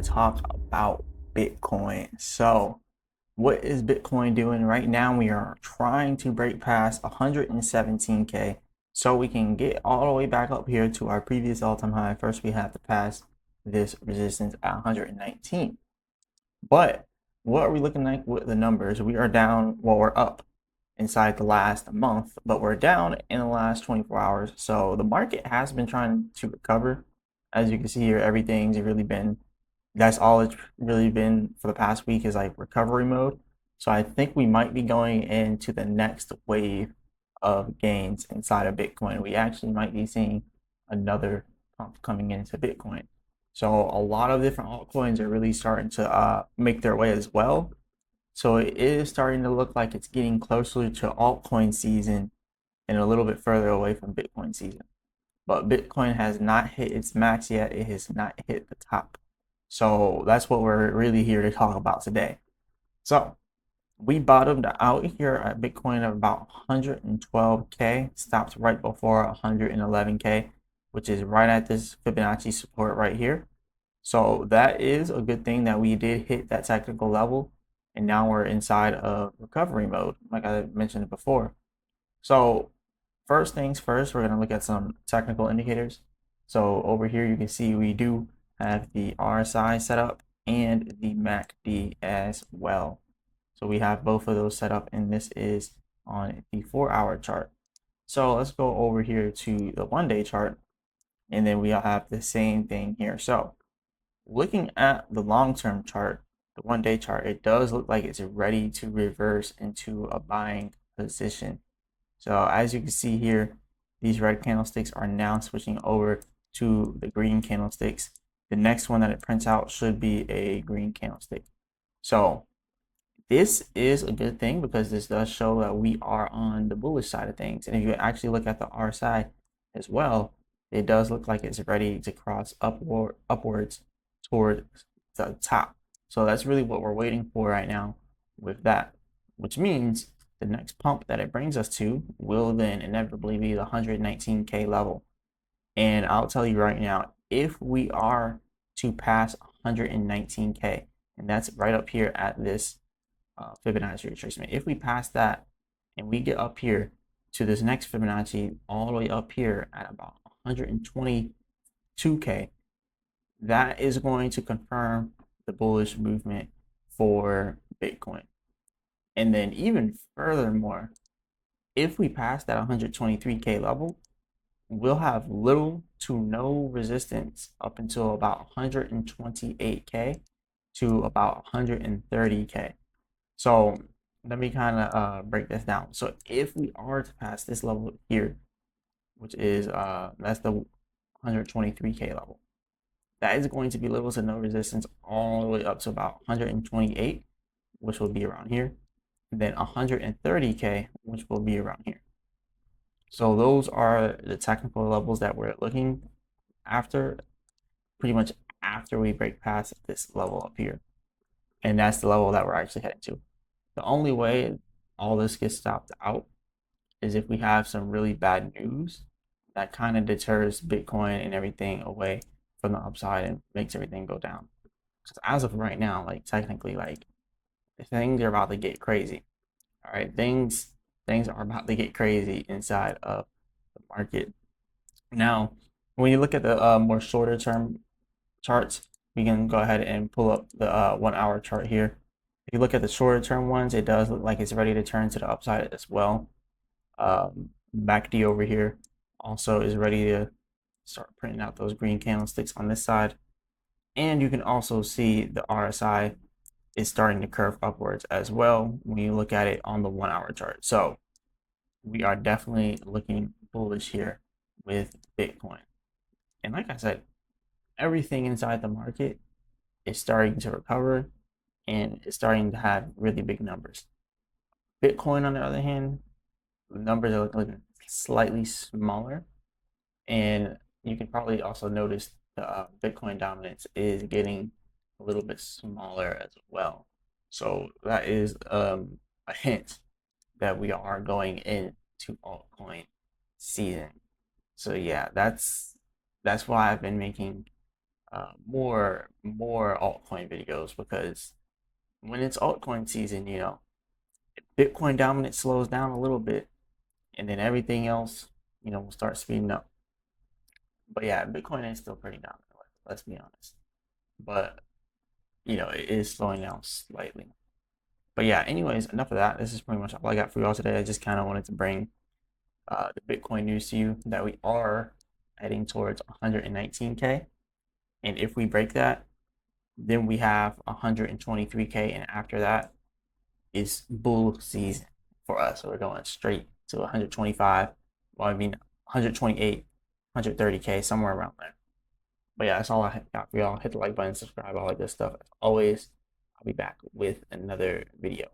to talk about Bitcoin. So, what is Bitcoin doing right now? We are trying to break past 117K so we can get all the way back up here to our previous all-time high. First, we have to pass this resistance at 119. But what are we looking like with the numbers? We are down, well, we're up inside the last month, but we're down in the last 24 hours. So the market has been trying to recover. As you can see here, everything's really been, that's all it's really been for the past week is like recovery mode. So I think we might be going into the next wave of gains inside of Bitcoin. We actually might be seeing another pump coming into Bitcoin. So a lot of different altcoins are really starting to make their way as well. So it is starting to look like it's getting closer to altcoin season and a little bit further away from Bitcoin season. But Bitcoin has not hit its max yet. It has not hit the top. So that's what we're really here to talk about today. So we bottomed out here at Bitcoin of about 112K, stopped right before 111K, which is right at this Fibonacci support right here. So that is a good thing that we did hit that technical level, and now we're inside of recovery mode, like I mentioned before. So first things first, we're going to look at some technical indicators. So over here, you can see we do have the RSI set up and the MACD as well. So we have both of those set up, and this is on the 4-hour chart. So let's go over here to the 1-day chart, and then we have the same thing here. So looking at the long-term chart, the 1-day chart, it does look like it's ready to reverse into a buying position. So as you can see here, these red candlesticks are now switching over to the green candlesticks. The next one that it prints out should be a green candlestick. So this is a good thing because this does show that we are on the bullish side of things. And if you actually look at the RSI as well, it does look like it's ready to cross upwards toward the top. So that's really what we're waiting for right now with that, which means the next pump that it brings us to will then inevitably be the 119K level. And I'll tell you right now, if we are to pass 119K, and that's right up here at this Fibonacci retracement, if we pass that and we get up here to this next Fibonacci all the way up here at about 122K, that is going to confirm the bullish movement for Bitcoin. And then even furthermore, if we pass that 123K level, we'll have little to no resistance up until about 128K to about 130K. So let me kind of break this down. So if we are to pass this level here, which is that's the 123K level, that is going to be little to no resistance all the way up to about 128, which will be around here. And then 130K, which will be around here. So those are the technical levels that we're looking after, pretty much after we break past this level up here. And that's the level that we're actually heading to. The only way all this gets stopped out is if we have some really bad news that kind of deters Bitcoin and everything away from the upside and makes everything go down. Because as of right now, like technically, like things are about to get crazy. All right, things are about to get crazy inside of the market. Now, when you look at the more shorter term charts, we can go ahead and pull up the 1-hour chart here. If you look at the shorter term ones, it does look like it's ready to turn to the upside as well. MACD over here also is ready to start printing out those green candlesticks on this side. And you can also see the RSI is starting to curve upwards as well when you look at it on the 1-hour chart. So we are definitely looking bullish here with Bitcoin. And like I said, everything inside the market is starting to recover and it's starting to have really big numbers. Bitcoin, on the other hand, the numbers are looking slightly smaller. And you can probably also notice the Bitcoin dominance is getting a little bit smaller as well. So that is a hint that we are going into altcoin season. So yeah, that's why I've been making more altcoin videos, because when it's altcoin season, Bitcoin dominance slows down a little bit, and then everything else, will start speeding up. But yeah, Bitcoin is still pretty dominant. Let's be honest. But it is slowing down slightly. But yeah, anyways, enough of that. This is pretty much all I got for y'all today. I just kind of wanted to bring the Bitcoin news to you, that we are heading towards 119K. And if we break that, then we have 123K. And after that is bull season for us. So we're going straight to 125. Well, I mean, 128, 130K, somewhere around there. But yeah, that's all I got for y'all. Hit the like button, subscribe, all that good stuff. As always, I'll be back with another video.